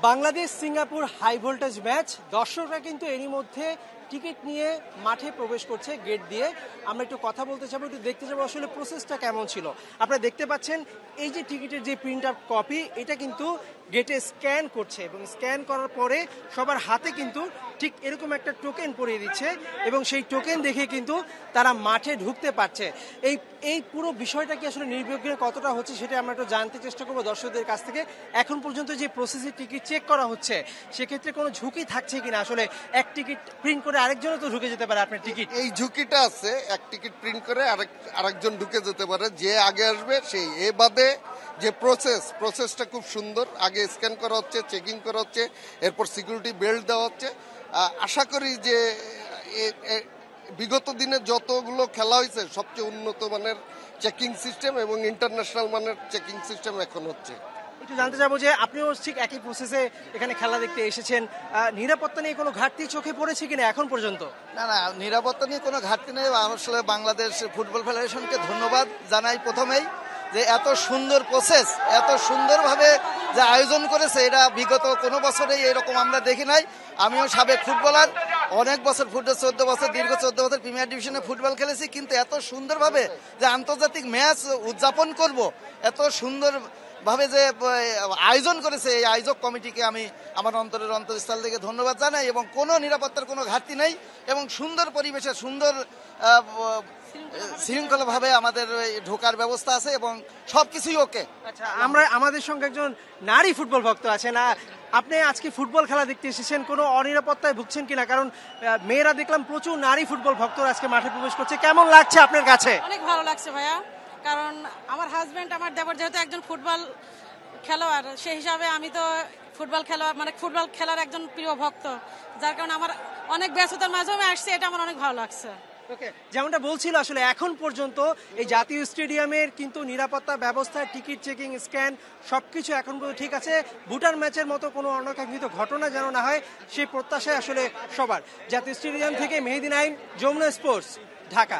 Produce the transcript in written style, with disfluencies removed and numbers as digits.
Bangladesh Singapore high voltage match, দর্শকরা কিন্তু এরই মধ্যে টিকিট নিয়ে মাঠে প্রবেশ করছে গেট দিয়ে। আমরা একটু কথা বলতে চাবো, একটু দেখতে যাবো আসলে প্রসেসটা কেমন ছিল। আপনারা দেখতে পাচ্ছেন এই যে টিকিটের যে প্রিন্ট আউট কপি, এটা কিন্তু গেটে স্ক্যান করছে এবং স্ক্যান করার পরে সবার হাতে কিন্তু ঠিক এরকম একটা টোকেন পরিয়ে দিচ্ছে এবং সেই টোকেন দেখে কিন্তু তারা মাঠে ঢুকতে পারছে। এই পুরো বিষয়টা কি আসলে নির্বিঘ্নে কতটা হচ্ছে সেটা আমরা একটু জানতে চেষ্টা করবো দর্শকদের কাছ থেকে। এখন পর্যন্ত যে প্রসেসে টিকিট চেক করা হচ্ছে সেক্ষেত্রে কোনো ঝুঁকি থাকছে কিনা? আসলে এক টিকিট প্রিন্ট করে আরেকজনও তো ঢুকে যেতে পারে আপনার টিকিট। এই ঝুঁকিটা আছে, এক টিকিট প্রিন্ট করে আরেকজন ঢুকে যেতে পারে, যে আগে আসবে সেই। এ বাদে যে প্রসেসটা খুব সুন্দর। আগে স্ক্যান করা হচ্ছে, চেকিং করা হচ্ছে, এরপর সিকিউরিটি বেল্ট দেওয়া হচ্ছে। আশা করি যে বিগত দিনে যতগুলো খেলা হয়েছে সবচেয়ে উন্নত মানের চেকিং সিস্টেম এবং ইন্টারন্যাশনাল মানের চেকিং সিস্টেম এখন হচ্ছে। একটু জানতে চাবো যে আপনিও ঠিক একই প্রসেসে এখানে খেলা দেখতে এসেছেন, নিরাপত্তা নিয়ে কোনো ঘাটতি চোখে পড়েছে কিনা এখন পর্যন্ত? না, নিরাপত্তা নিয়ে কোনো ঘাটতি নেই। আসলে বাংলাদেশ ফুটবল ফেডারেশনকে ধন্যবাদ জানাই প্রথমেই, যে এত সুন্দর প্রসেস, এত সুন্দরভাবে যে আয়োজন করেছে, এটা বিগত কোনো বছরেই এরকম আমরা দেখি নাই। আমিও সাবেক ফুটবলার, অনেক বছর ফুটবল, 14 বছর, দীর্ঘ 14 বছর প্রিমিয়ার ডিভিশনে ফুটবল খেলেছি, কিন্তু এত সুন্দরভাবে যে আন্তর্জাতিক ম্যাচ উদযাপন করব, এত সুন্দর ভাবে যে আয়োজন করেছে এই আয়োজক কমিটিকে আমি আমার অন্তরস্থল থেকে ধন্যবাদ জানাই। এবং কোনো নিরাপত্তার কোনো ঘাটতি নেই এবং সুন্দর পরিবেশে সুন্দর শৃঙ্খলাভাবে আমাদের ঢোকার ব্যবস্থা আছে এবং সবকিছুই ওকে। আচ্ছা, আমাদের সঙ্গে একজন নারী ফুটবল ভক্ত আছেন। আপনি আজকে ফুটবল খেলা দেখতে এসেছেন, কোনো অনিরাপত্তায় ভুগছেন কিনা? কারণ মেয়েরা দেখলাম প্রচুর নারী ফুটবল ভক্তরা আজকে মাঠে প্রবেশ করছে। কেমন লাগছে আপনার কাছে? অনেক ভালো লাগছে ভাইয়া, কারণ আমার হাজবেন্ড, আমার দেবর যেহেতু একজন ফুটবল খেলোয়াড়, সেই হিসাবে আমি তো ফুটবল খেলোয়াড়, মানে ফুটবল খেলার একজন প্রিয় ভক্ত, যার কারণে আমার অনেক ব্যস্ততার মাঝেও আমি আসছি, এটা আমার অনেক ভালো লাগছে। ওকে, যেমনটা বলছিল আসলে এখন পর্যন্ত এই জাতীয় স্টেডিয়ামের কিন্তু নিরাপত্তা ব্যবস্থা, টিকিট চেকিং, স্ক্যান সবকিছু এখন পর্যন্ত ঠিক আছে। ভুটান ম্যাচের মতো কোনো অনাকাঙ্ক্ষিত ঘটনা যেন না হয় সেই প্রত্যাশায় আসলে সবার। জাতীয় স্টেডিয়াম থেকে মেহেদী নাইম, যমুনা স্পোর্টস, ঢাকা।